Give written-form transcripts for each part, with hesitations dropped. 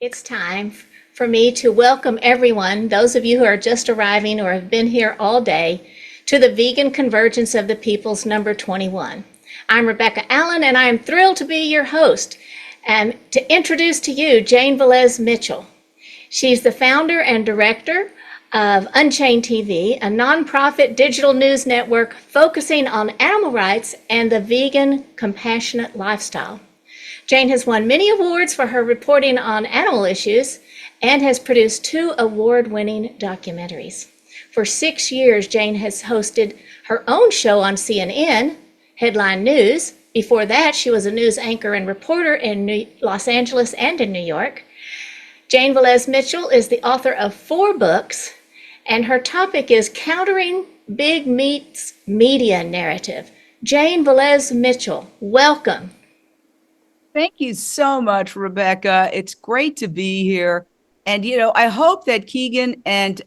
It's time for me to welcome everyone, those of you who are just arriving or have been here all day, to the Vegan Convergence of the Peoples number 21. I'm Rebecca Allen, and I am thrilled to be your host and to introduce to you Jane Velez-Mitchell. She's the founder and director of Unchained TV, a nonprofit digital news network focusing on animal rights and the vegan, compassionate lifestyle. Jane has won many awards for her reporting on animal issues and has produced 2 award-winning documentaries. For 6 years, Jane has hosted her own show on CNN, Headline News. Before that, she was a news anchor and reporter in Los Angeles and in New York. Jane Velez-Mitchell is the author of 4 books, and her topic is countering big meat's media narrative. Jane Velez-Mitchell, welcome. Thank you so much, Rebecca. It's great to be here. And, I hope that Keegan and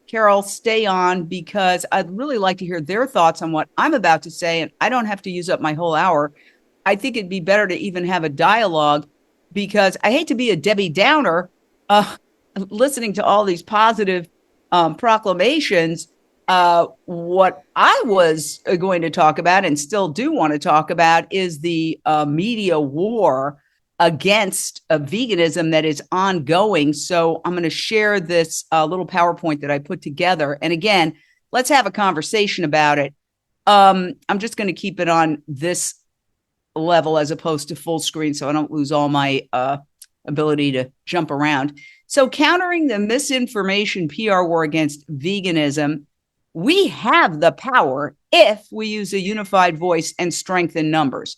Carol stay on because I'd really like to hear their thoughts on what I'm about to say. And I don't have to use up my whole hour. I think it'd be better to even have a dialogue because I hate to be a Debbie Downer listening to all these positive proclamations. What I was going to talk about and still do want to talk about is the media war against veganism that is ongoing. So I'm going to share this little PowerPoint that I put together. And again, let's have a conversation about it. I'm just going to keep it on this level as opposed to full screen so I don't lose all my ability to jump around. So countering the misinformation PR war against veganism, we have the power if we use a unified voice and strength in numbers.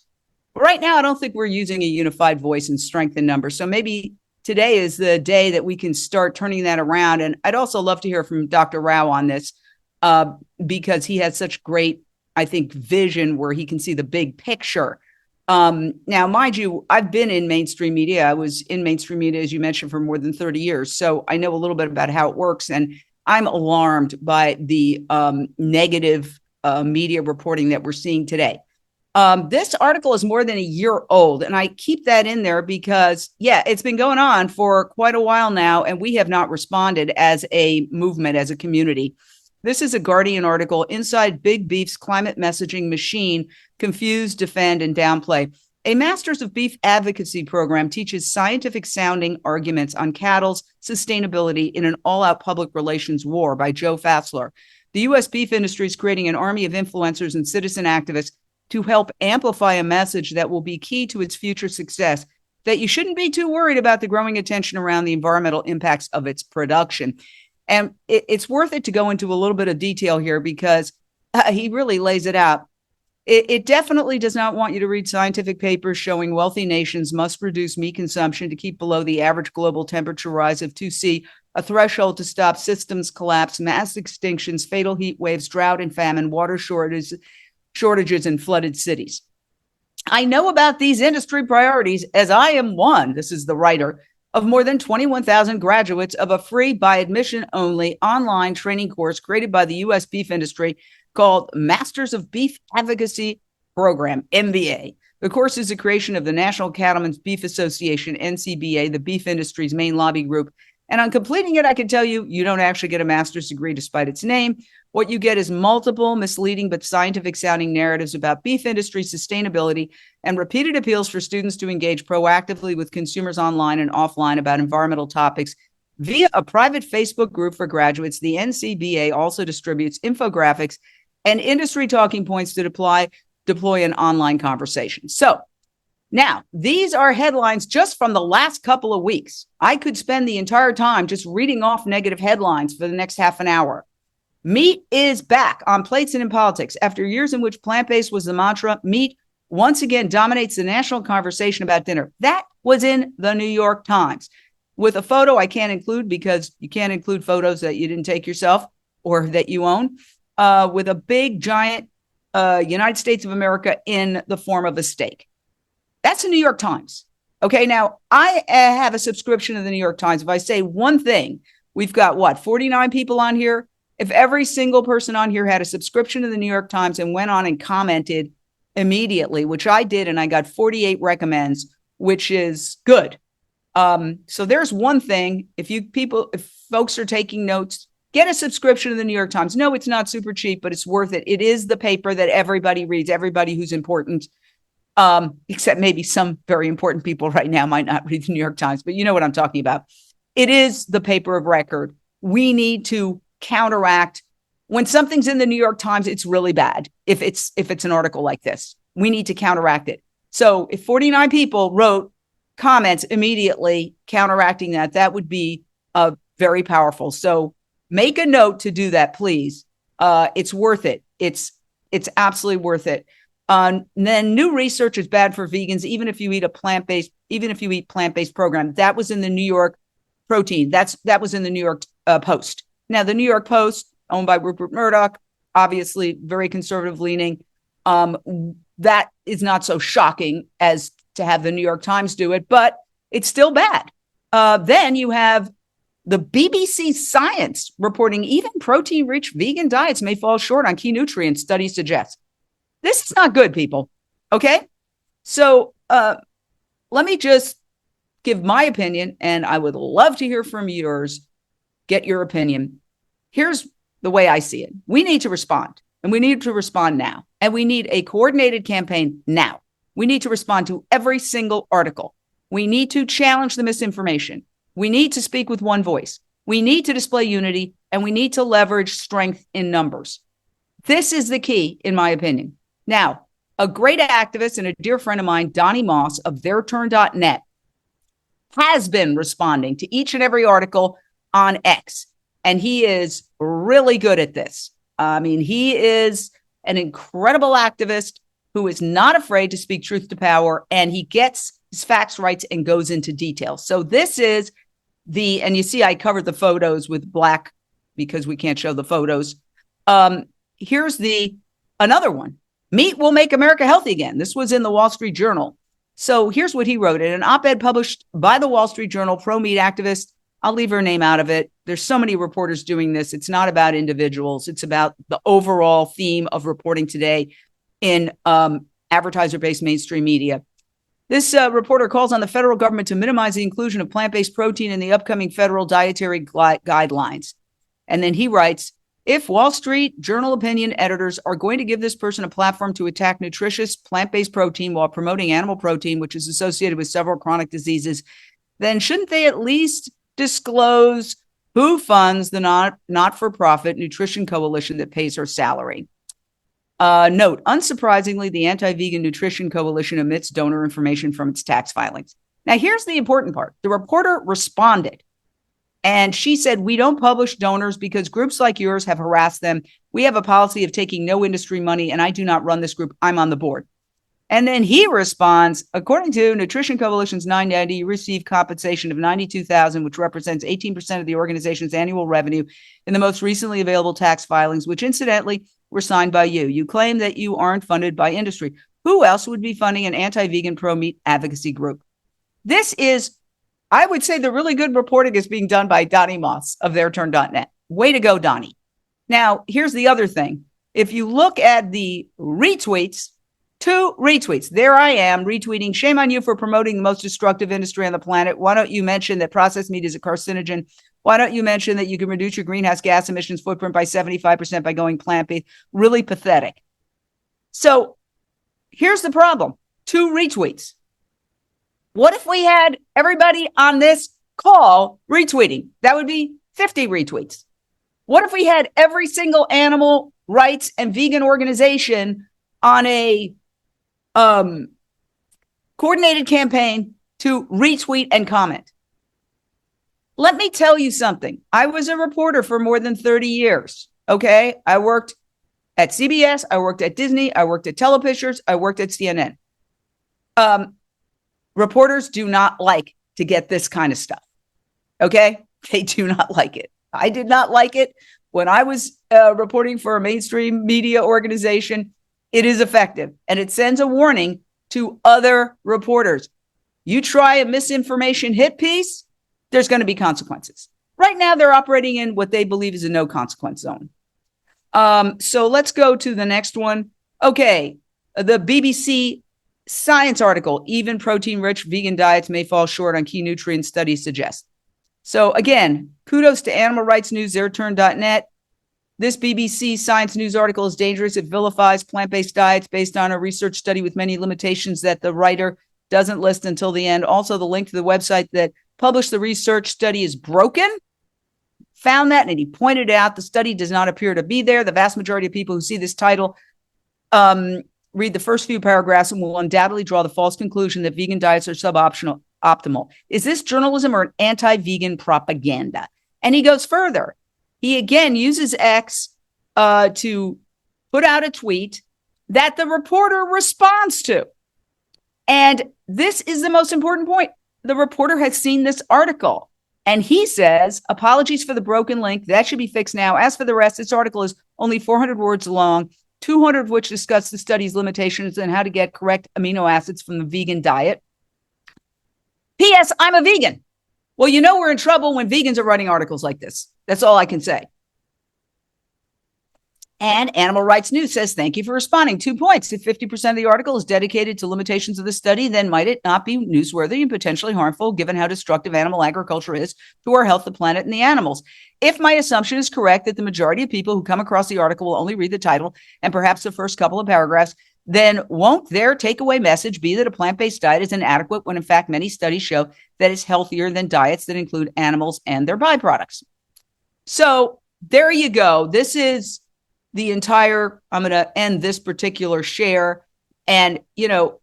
Right now, I don't think we're using a unified voice and strength in numbers. So maybe today is the day that we can start turning that around. And I'd also love to hear from Dr. Rao on this because he has such great, I think, vision where he can see the big picture. Now, mind you, I've been in mainstream media. I was in mainstream media, as you mentioned, for more than 30 years. So I know a little bit about how it works. And I'm alarmed by the negative media reporting that we're seeing today. This article is more than a year old, and I keep that in there because, it's been going on for quite a while now, and we have not responded as a movement, as a community. This is a Guardian article, Inside Big Beef's Climate Messaging Machine, Confuse, Defend, and Downplay. A Masters of Beef Advocacy program teaches scientific-sounding arguments on cattle's sustainability in an all-out public relations war by Joe Fassler. The U.S. beef industry is creating an army of influencers and citizen activists to help amplify a message that will be key to its future success, that you shouldn't be too worried about the growing attention around the environmental impacts of its production. And it's worth it to go into a little bit of detail here because he really lays it out. It definitely does not want you to read scientific papers showing wealthy nations must reduce meat consumption to keep below the average global temperature rise of 2°C, a threshold to stop systems collapse, mass extinctions, fatal heat waves, drought and famine, water shortages in flooded cities. I know about these industry priorities as I am one, this is the writer, of more than 21,000 graduates of a free by admission only online training course created by the U.S. beef industry called Masters of Beef Advocacy Program, MBA. The course is a creation of the National Cattlemen's Beef Association, NCBA, the beef industry's main lobby group. And on completing it, I can tell you, you don't actually get a master's degree despite its name. What you get is multiple misleading but scientific sounding narratives about beef industry sustainability and repeated appeals for students to engage proactively with consumers online and offline about environmental topics. Via a private Facebook group for graduates, the NCBA also distributes infographics and industry talking points to deploy an online conversation. So now, these are headlines just from the last couple of weeks. I could spend the entire time just reading off negative headlines for the next half an hour. Meat is back on plates and in politics. After years in which plant-based was the mantra, meat once again dominates the national conversation about dinner. That was in the New York Times with a photo I can't include because you can't include photos that you didn't take yourself or that you own, with a big, giant United States of America in the form of a steak. That's the New York Times. Okay, now I have a subscription to the New York Times. If I say one thing, we've got 49 people on here. If every single person on here had a subscription to the New York Times and went on and commented immediately, which I did, and I got 48 recommends, which is good. So there's one thing. If folks are taking notes, get a subscription to the New York Times. No, it's not super cheap, but it's worth it. It is the paper that everybody reads, everybody who's important, except maybe some very important people right now might not read the New York Times, but you know what I'm talking about. It is the paper of record. We need to counteract when something's in the New York Times, it's really bad. If it's an article like this, we need to counteract it. So if 49 people wrote comments immediately counteracting that, that would be very powerful. So make a note to do that, please. It's worth it. It's absolutely worth it. Then new research is bad for vegans, even if you eat plant-based program. That was in the New York Protein. That was in the New York Post. Now, the New York Post, owned by Rupert Murdoch, obviously very conservative leaning. That is not so shocking as to have the New York Times do it, but it's still bad. Then you have the BBC Science reporting even protein-rich vegan diets may fall short on key nutrients, studies suggest. This is not good, people. Okay? So let me just give my opinion, and I would love to hear from yours. Get your opinion. Here's the way I see it. We need to respond, and we need to respond now. And we need a coordinated campaign now. We need to respond to every single article. We need to challenge the misinformation. We need to speak with one voice. We need to display unity, and we need to leverage strength in numbers. This is the key, in my opinion. Now, a great activist and a dear friend of mine, Donnie Moss of theirturn.net, has been responding to each and every article on X. And he is really good at this. I mean, he is an incredible activist who is not afraid to speak truth to power, and he gets his facts right and goes into detail. So this is and you see I covered the photos with black because we can't show the photos. Here's another one. Meat will make America healthy again. This was in the Wall Street Journal. So here's what he wrote in an op-ed published by the Wall Street Journal, pro-meat activist. I'll leave her name out of it. There's so many reporters doing this. It's not about individuals. It's about the overall theme of reporting today in advertiser-based mainstream media. This reporter calls on the federal government to minimize the inclusion of plant-based protein in the upcoming federal dietary guidelines. And then he writes, if Wall Street Journal opinion editors are going to give this person a platform to attack nutritious plant-based protein while promoting animal protein, which is associated with several chronic diseases, then shouldn't they at least disclose who funds the not-for-profit nutrition coalition that pays her salary? Note, unsurprisingly, the Anti-Vegan Nutrition Coalition omits donor information from its tax filings. Now, here's the important part. The reporter responded, and she said, we don't publish donors because groups like yours have harassed them. We have a policy of taking no industry money, and I do not run this group. I'm on the board. And then he responds, according to Nutrition Coalition's 990, you receive compensation of $92,000, which represents 18% of the organization's annual revenue in the most recently available tax filings, which incidentally were signed by you. You claim that you aren't funded by industry. Who else would be funding an anti-vegan pro-meat advocacy group? This is, I would say, the really good reporting is being done by Donnie Moss of theirturn.net. Way to go, Donnie. Now, here's the other thing. If you look at the retweets, 2 retweets. There I am retweeting. Shame on you for promoting the most destructive industry on the planet. Why don't you mention that processed meat is a carcinogen? Why don't you mention that you can reduce your greenhouse gas emissions footprint by 75% by going plant-based? Really pathetic. So here's the problem. 2 retweets. What if we had everybody on this call retweeting? That would be 50 retweets. What if we had every single animal rights and vegan organization on a coordinated campaign to retweet and comment? Let me tell you something. I was a reporter for more than 30 years. Okay. I worked at CBS. I worked at Disney. I worked at Telepictures. I worked at CNN. Reporters do not like to get this kind of stuff. Okay. They do not like it. I did not like it when I was reporting for a mainstream media organization. It is effective, and it sends a warning to other reporters. You try a misinformation hit piece, there's going to be consequences. Right now, they're operating in what they believe is a no consequence zone. So let's go to the next one. Okay, the BBC Science article, even protein-rich vegan diets may fall short on key nutrients, studies suggest. So again, kudos to Animal Rights News, theirturn.net. This BBC Science News article is dangerous. It vilifies plant-based diets based on a research study with many limitations that the writer doesn't list until the end. Also, the link to the website that published the research study is broken. Found that, and he pointed out the study does not appear to be there. The vast majority of people who see this title read the first few paragraphs and will undoubtedly draw the false conclusion that vegan diets are suboptimal. Is this journalism or an anti-vegan propaganda? And he goes further. He again uses X to put out a tweet that the reporter responds to. And this is the most important point. The reporter has seen this article, and he says, apologies for the broken link. That should be fixed now. As for the rest, this article is only 400 words long, 200 of which discuss the study's limitations and how to get correct amino acids from the vegan diet. P.S. I'm a vegan. Well, you know we're in trouble when vegans are writing articles like this. That's all I can say. And Animal Rights News says, thank you for responding. 2 points. If 50% of the article is dedicated to limitations of the study, then might it not be newsworthy and potentially harmful given how destructive animal agriculture is to our health, the planet, and the animals? If my assumption is correct that the majority of people who come across the article will only read the title and perhaps the first couple of paragraphs, then won't their takeaway message be that a plant-based diet is inadequate when in fact many studies show that it's healthier than diets that include animals and their byproducts? So there you go. This is the entire, I'm going to end this particular share. And, you know,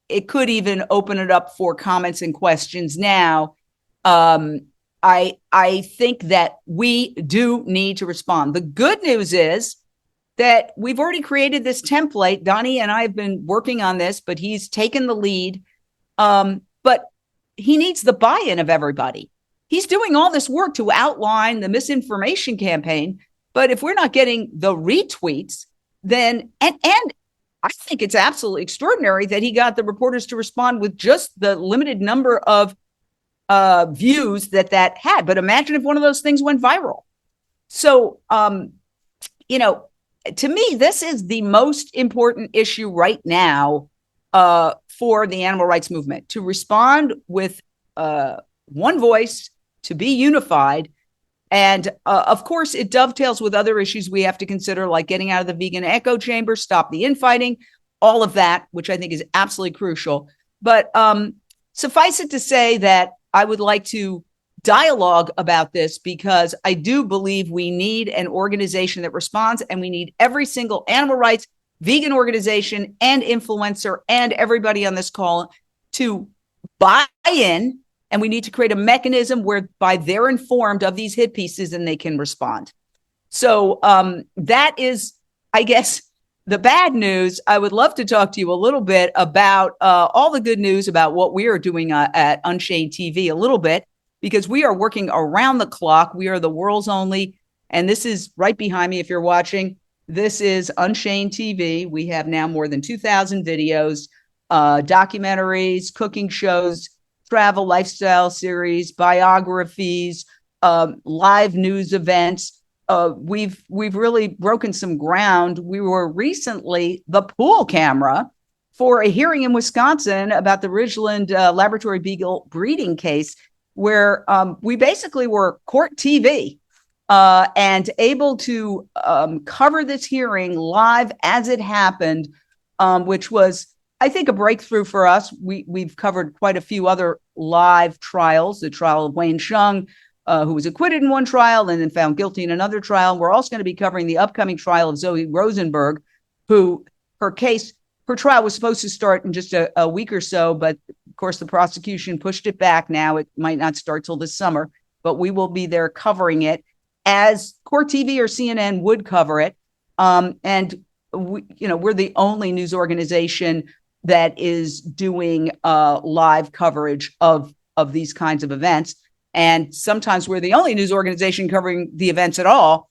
it could even open it up for comments and questions now. I think that we do need to respond. The good news is that we've already created this template. Donnie and I have been working on this, but he's taken the lead. But he needs the buy-in of everybody. He's doing all this work to outline the misinformation campaign. But if we're not getting the retweets, then, and I think it's absolutely extraordinary that he got the reporters to respond with just the limited number of views that had. But imagine if one of those things went viral. So, you know, to me, this is the most important issue right now for the animal rights movement, to respond with one voice, to be unified. And of course, it dovetails with other issues we have to consider, like getting out of the vegan echo chamber, stop the infighting, all of that, which I think is absolutely crucial. But suffice it to say that I would like to dialogue about this, because I do believe we need an organization that responds, and we need every single animal rights, vegan organization and influencer and everybody on this call to buy in. And we need to create a mechanism whereby they're informed of these hit pieces and they can respond. So that is, I guess, the bad news. I would love to talk to you a little bit about all the good news about what we are doing at Unchained TV a little bit, because we are working around the clock. We are the world's only, and this is right behind me if you're watching, this is Unchained TV. We have now more than 2,000 videos, documentaries, cooking shows, travel, lifestyle series, biographies, live news events. We've really broken some ground. We were recently the pool camera for a hearing in Wisconsin about the Ridgeland laboratory beagle breeding case, where we basically were court TV and able to cover this hearing live as it happened, which was, I think, a breakthrough for us. We've covered quite a few other live trials, the trial of Wayne Shung, who was acquitted in one trial and then found guilty in another trial. We're also going to be covering the upcoming trial of Zoe Rosenberg, who her trial was supposed to start in just a week or so, but of course the prosecution pushed it back. Now it might not start till this summer, but we will be there covering it as Court TV or CNN would cover it. And we're the only news organization that is doing live coverage of these kinds of events. And sometimes we're the only news organization covering the events at all.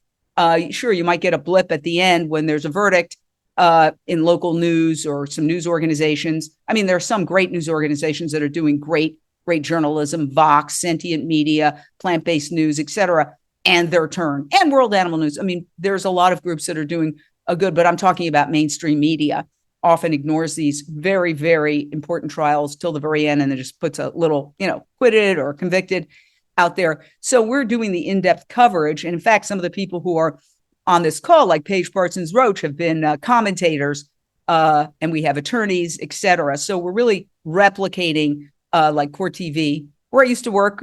Sure, you might get a blip at the end when there's a verdict in local news or some news organizations. I mean, there are some great news organizations that are doing great journalism, Vox, Sentient Media, Plant-Based News, et cetera, and Their Turn, and World Animal News. I mean, there's a lot of groups that are doing good, but I'm talking about mainstream media. often ignores these very, very important trials till the very end and then just puts a little, acquitted or convicted out there. So we're doing the in-depth coverage. And in fact, some of the people who are on this call, like Paige Parsons Roach, have been commentators, and we have attorneys, et cetera. So we're really replicating like Court TV, where I used to work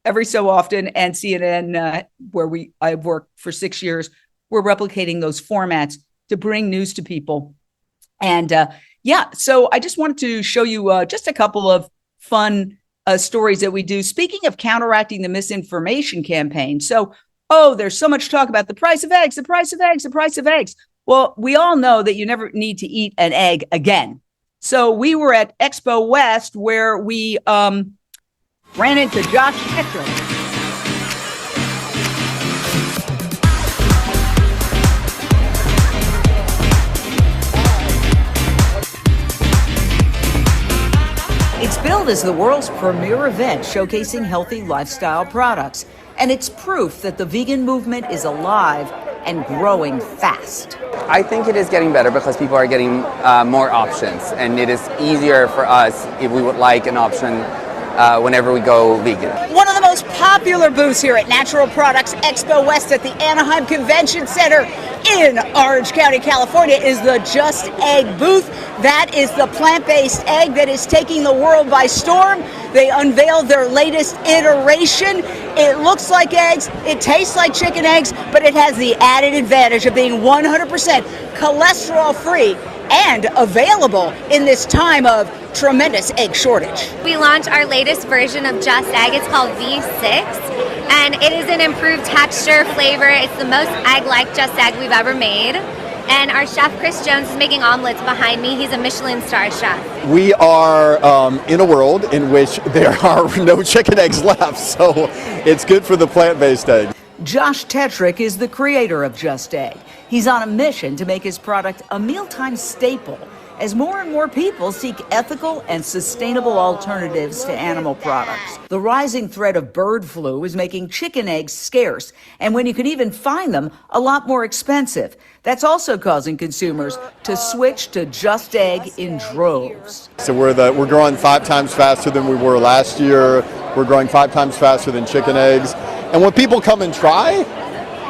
every so often, and CNN, where I've worked for 6 years. We're replicating those formats to bring news to people. And so I just wanted to show you just a couple of fun stories that we do. Speaking of counteracting the misinformation campaign. So, there's so much talk about the price of eggs, the price of eggs, the price of eggs. Well, we all know that you never need to eat an egg again. So we were at Expo West, where we ran into Josh Tetrick. It's billed as the world's premier event showcasing healthy lifestyle products, and it's proof that the vegan movement is alive and growing fast. I think it is getting better because people are getting more options, and it is easier for us if we would like an option whenever we go vegan. One of the most popular booths here at Natural Products Expo West at the Anaheim Convention Center in Orange County, California, is the Just Egg booth. That is the plant-based egg that is taking the world by storm. They unveiled their latest iteration. It looks like eggs, it tastes like chicken eggs, but it has the added advantage of being 100% cholesterol-free and available in this time of tremendous egg shortage. We launched our latest version of Just Egg. It's called V6, and it is an improved texture, flavor. It's the most egg-like Just Egg we've ever made. And our chef, Chris Jones, is making omelets behind me. He's a Michelin star chef. We are in a world in which there are no chicken eggs left, so it's good for the plant-based egg. Josh Tetrick is the creator of Just Egg. He's on a mission to make his product a mealtime staple as more and more people seek ethical and sustainable alternatives to animal products. The rising threat of bird flu is making chicken eggs scarce, and when you can even find them, a lot more expensive. That's also causing consumers to switch to Just Egg in droves. So we're growing 5 times faster than we were last year. We're growing 5 times faster than chicken eggs. And when people come and try,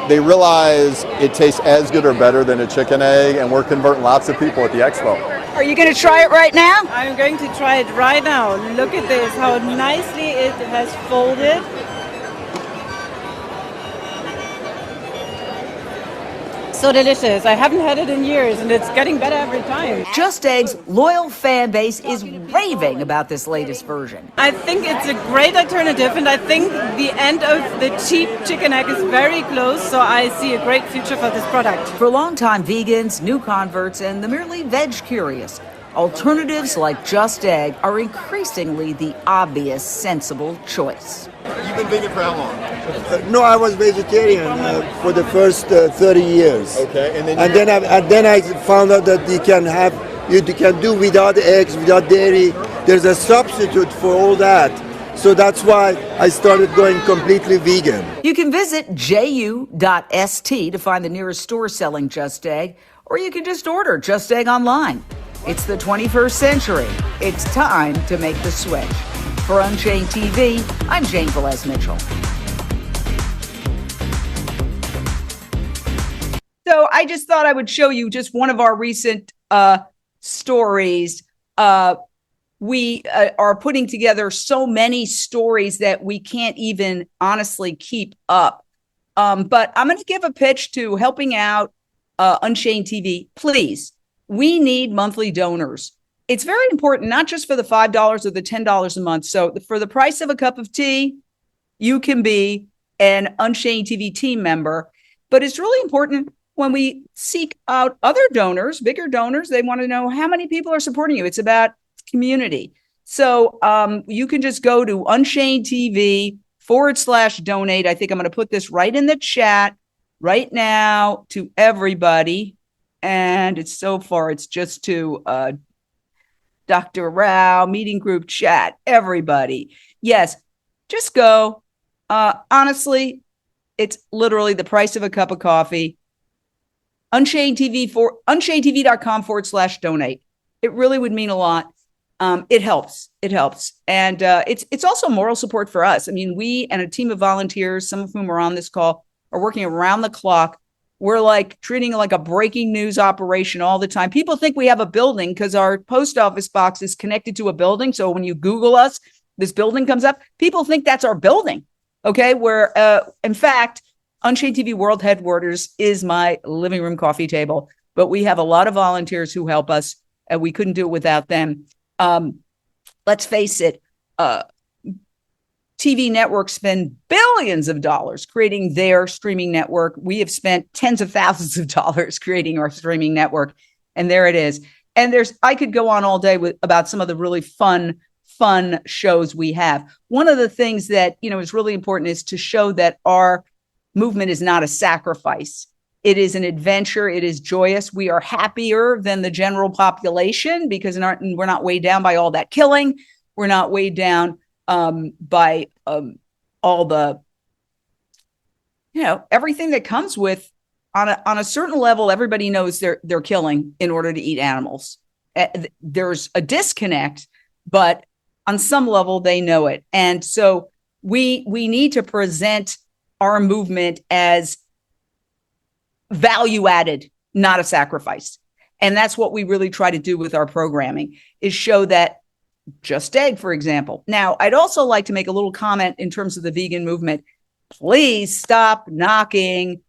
they realize it tastes as good or better than a chicken egg, and we're converting lots of people at the expo. Are you going to try it right now? I'm going to try it right now. Look at this, how nicely it has folded. So delicious. I haven't had it in years, and it's getting better every time. Just Egg's loyal fan base is raving about this latest version. I think it's a great alternative, and I think the end of the cheap chicken egg is very close, so I see a great future for this product. For longtime vegans, new converts, and the merely veg curious, alternatives like Just Egg are increasingly the obvious, sensible choice. You've been vegan for how long? No, I was vegetarian for the first 30 years. Okay, and then I found out that you can do without eggs, without dairy. There's a substitute for all that. So that's why I started going completely vegan. You can visit ju.st to find the nearest store selling Just Egg, or you can just order Just Egg online. It's the 21st century. It's time to make the switch. For Unchained TV, I'm Jane Velez-Mitchell. So I just thought I would show you just one of our recent stories. We are putting together so many stories that we can't even honestly keep up. But I'm going to give a pitch to helping out Unchained TV. Please, we need monthly donors. It's very important, not just for the $5 or the $10 a month. So for the price of a cup of tea, you can be an Unchained TV team member. But it's really important when we seek out other donors, bigger donors. They want to know how many people are supporting you. It's about community. So you can just go to Unchained TV /donate. I think I'm going to put this right in the chat right now to everybody. And it's just to Dr. Rao, meeting group chat, everybody. Yes, just go. Honestly, it's literally the price of a cup of coffee. unchainedtv.com/donate. It really would mean a lot. It helps. And it's also moral support for us. I mean, we and a team of volunteers, some of whom are on this call, are working around the clock. We're like treating it like a breaking news operation all the time. People think we have a building because our post office box is connected to a building. So when you Google us, this building comes up. People think that's our building. Okay. Where, in fact, Unchained TV World Headquarters is my living room coffee table, but we have a lot of volunteers who help us, and we couldn't do it without them. Let's face it, TV networks spend billions of dollars creating their streaming network. We have spent tens of thousands of dollars creating our streaming network, and there it is. And I could go on all day about some of the really fun shows we have. One of the things that, is really important is to show that our movement is not a sacrifice. It is an adventure. It is joyous. We are happier than the general population because we're not weighed down by all that killing. We're not weighed down by all the, everything that comes with, on a certain level, everybody knows they're killing in order to eat animals. There's a disconnect, but on some level they know it. And so we need to present our movement as value added, not a sacrifice. And that's what we really try to do with our programming, is show that Just Egg, for example. Now, I'd also like to make a little comment in terms of the vegan movement. Please stop knocking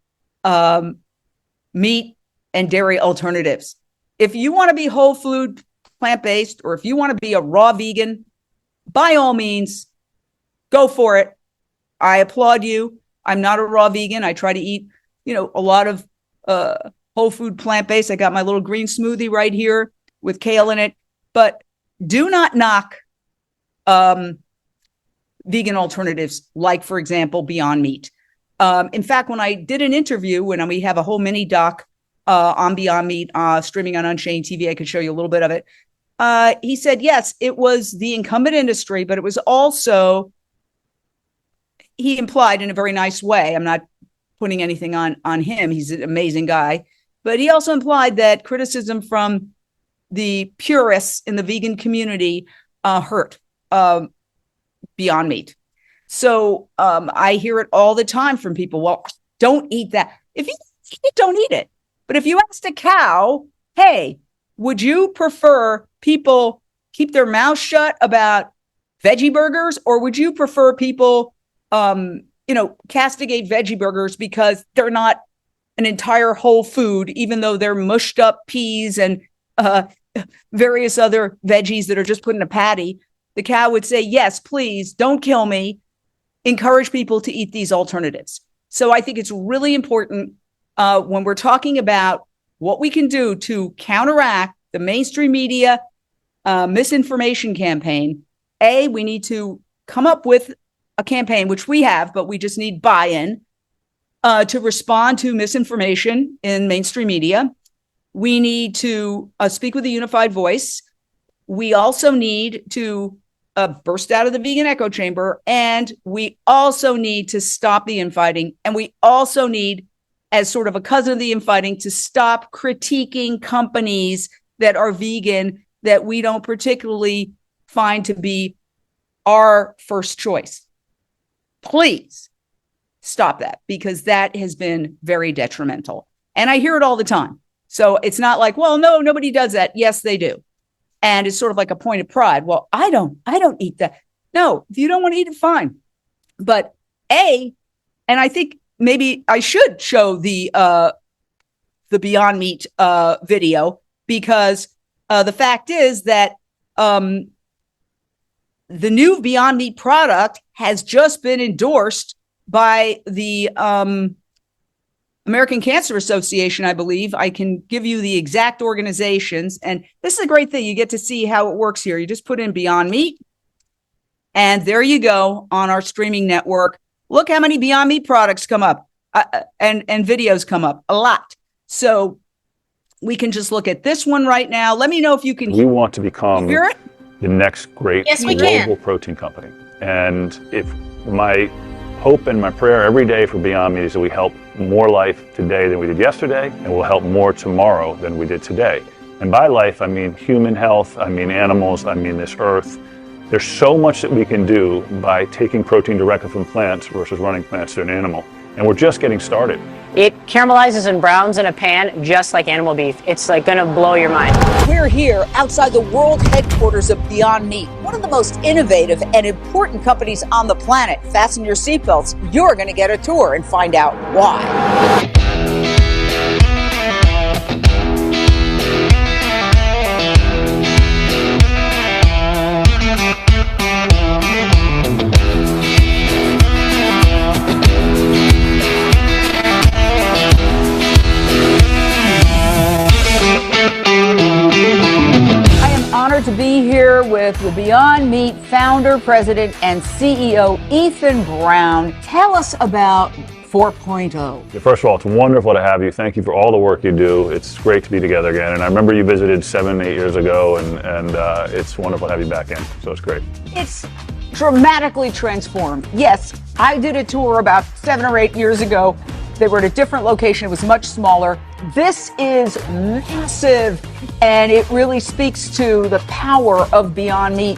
meat and dairy alternatives. If you want to be whole food, plant-based, or if you want to be a raw vegan, by all means, go for it. I applaud you. I'm not a raw vegan. I try to eat, a lot of whole food, plant-based. I got my little green smoothie right here with kale in it. But do not knock vegan alternatives, like, for example, Beyond Meat. In fact, when I did an interview, when we have a whole mini doc on Beyond Meat streaming on Unchained TV, I could show you a little bit of it. He said, yes, it was the incumbent industry, but it was also, he implied in a very nice way, I'm not putting anything on him, he's an amazing guy, but he also implied that criticism from the purists in the vegan community hurt Beyond Meat. So I hear it all the time from people. Well, don't eat that. If you eat it, don't eat it. But if you asked a cow, hey, would you prefer people keep their mouths shut about veggie burgers, or would you prefer people, castigate veggie burgers because they're not an entire whole food, even though they're mushed up peas and various other veggies that are just put in a patty? The cow would say, yes, please don't kill me. Encourage people to eat these alternatives. So I think it's really important when we're talking about what we can do to counteract the mainstream media misinformation campaign. We need to come up with a campaign, which we have, but we just need buy-in to respond to misinformation in mainstream media. We need to speak with a unified voice. We also need to burst out of the vegan echo chamber, and we also need to stop the infighting. And we also need, as sort of a cousin of the infighting, to stop critiquing companies that are vegan that we don't particularly find to be our first choice. Please stop that, because that has been very detrimental. And I hear it all the time. So it's not like, well, no, nobody does that. Yes, they do. And it's sort of like a point of pride. Well, I don't eat that. No, if you don't want to eat it, fine. But and I think maybe I should show the Beyond Meat video, because the fact is that the new Beyond Meat product has just been endorsed by the American Cancer Association, I believe. I can give you the exact organizations. And this is a great thing. You get to see how it works here. You just put in Beyond Meat, and there you go on our streaming network. Look how many Beyond Meat products come up and videos come up, a lot. So we can just look at this one right now. Let me know if you can We want to become hear it? the next great Yes, we global can. protein company. And if my hope and my prayer every day for Beyond Meat is that we help more life today than we did yesterday, and we'll help more tomorrow than we did today. And by life, I mean human health, I mean animals, I mean this earth. There's so much that we can do by taking protein directly from plants versus running plants to an animal. And we're just getting started. It caramelizes and browns in a pan just like animal beef. It's like gonna blow your mind. We're here outside the world headquarters of Beyond Meat, one of the most innovative and important companies on the planet. Fasten your seatbelts. You're gonna get a tour and find out why. To be here with the Beyond Meat founder, president, and CEO, Ethan Brown. Tell us about 4.0. First of all, it's wonderful to have you. Thank you for all the work you do. It's great to be together again. And I remember you visited 7, 8 years ago, and it's wonderful to have you back in. So it's great. It's dramatically transformed. Yes, I did a tour about 7 or 8 years ago. They were at a different location. It was much smaller. This is massive, and it really speaks to the power of Beyond Meat.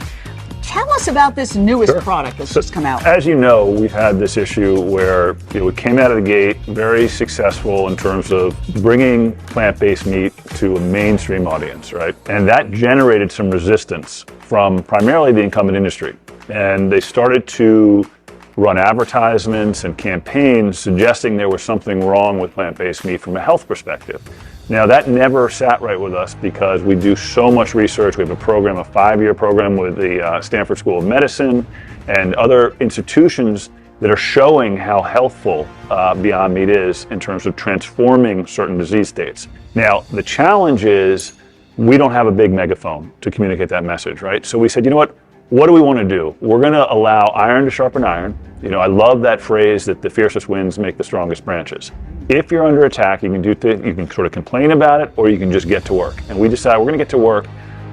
Tell us about this newest product that's just come out. As you know, we've had this issue where we came out of the gate very successful in terms of bringing plant-based meat to a mainstream audience, right? And that generated some resistance from primarily the incumbent industry. And they started to run advertisements and campaigns suggesting there was something wrong with plant-based meat from a health perspective. Now, that never sat right with us because we do so much research. We have a program, a 5-year program with the Stanford School of Medicine and other institutions that are showing how healthful Beyond Meat is in terms of transforming certain disease states. Now, the challenge is we don't have a big megaphone to communicate that message, right? So we said, you know what do we want to do? We're going to allow iron to sharpen iron. I love that phrase that the fiercest winds make the strongest branches. If you're under attack, you can sort of complain about it, or you can just get to work. And we decided we're going to get to work.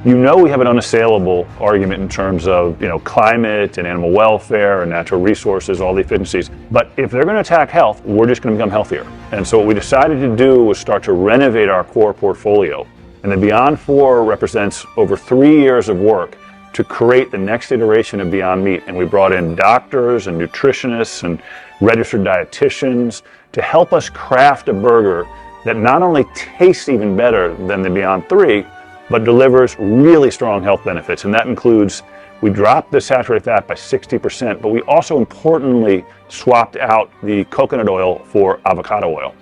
We have an unassailable argument in terms of climate and animal welfare and natural resources, all the efficiencies. But if they're going to attack health, we're just going to become healthier. And so what we decided to do was start to renovate our core portfolio. And the Beyond 4 represents over 3 years of work to create the next iteration of Beyond Meat. And we brought in doctors and nutritionists and registered dietitians to help us craft a burger that not only tastes even better than the Beyond 3, but delivers really strong health benefits. And that includes, we dropped the saturated fat by 60%, but we also importantly swapped out the coconut oil for avocado oil.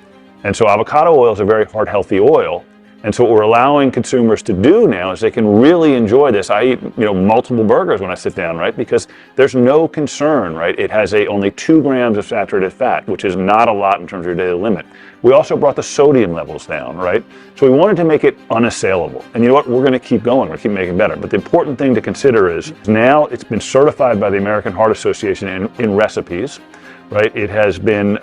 And so avocado oil is a very heart healthy oil. And so what we're allowing consumers to do now is they can really enjoy this. I eat, multiple burgers when I sit down, right? Because there's no concern, right? It has only 2 grams of saturated fat, which is not a lot in terms of your daily limit. We also brought the sodium levels down, right? So we wanted to make it unassailable. And you know what? We're going to keep going. We're going to keep making better. But the important thing to consider is now it's been certified by the American Heart Association in recipes. Right? It has been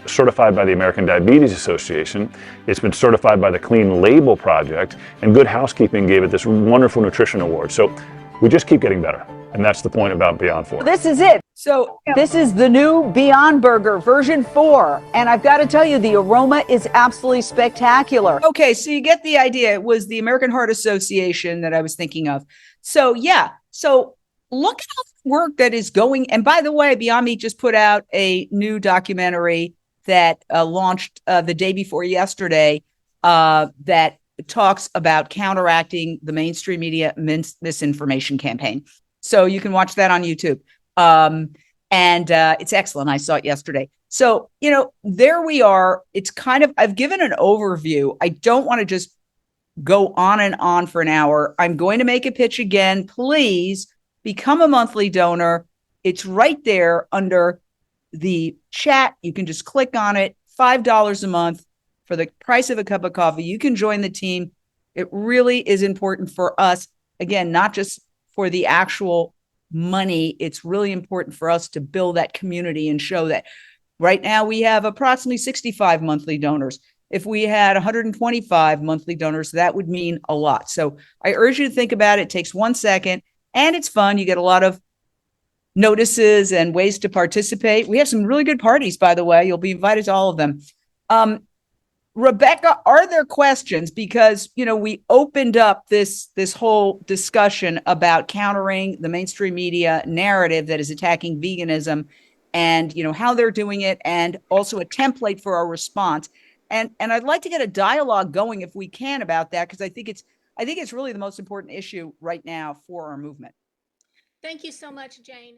certified by the American Diabetes Association. It's been certified by the Clean Label Project, and Good Housekeeping gave it this wonderful nutrition award. So we just keep getting better, and that's the point about Beyond 4. This is it. So this is the new Beyond Burger version 4, and I've got to tell you, the aroma is absolutely spectacular. Okay, so you get the idea. It was the American Heart Association that I was thinking of. So look at all the work that is going. And by the way, Beyond Meat just put out a new documentary that launched the day before yesterday that talks about counteracting the mainstream media misinformation campaign. So you can watch that on YouTube. And it's excellent. I saw it yesterday. So, there we are. It's I've given an overview. I don't want to just go on and on for an hour. I'm going to make a pitch again. Please become a monthly donor. It's right there under the chat. You can just click on it. $5 a month for the price of a cup of coffee. You can join the team. It really is important for us. Again, not just for the actual money. It's really important for us to build that community and show that right now we have approximately 65 monthly donors. If we had 125 monthly donors, that would mean a lot. So I urge you to think about it. It takes 1 second. And it's fun. You get a lot of notices and ways to participate. We have some really good parties, by the way. You'll be invited to all of them. Rebecca, are there questions? Because, we opened up this whole discussion about countering the mainstream media narrative that is attacking veganism and, how they're doing it, and also a template for our response. And I'd like to get a dialogue going if we can about that, because I think it's really the most important issue right now for our movement. Thank you so much, Jane.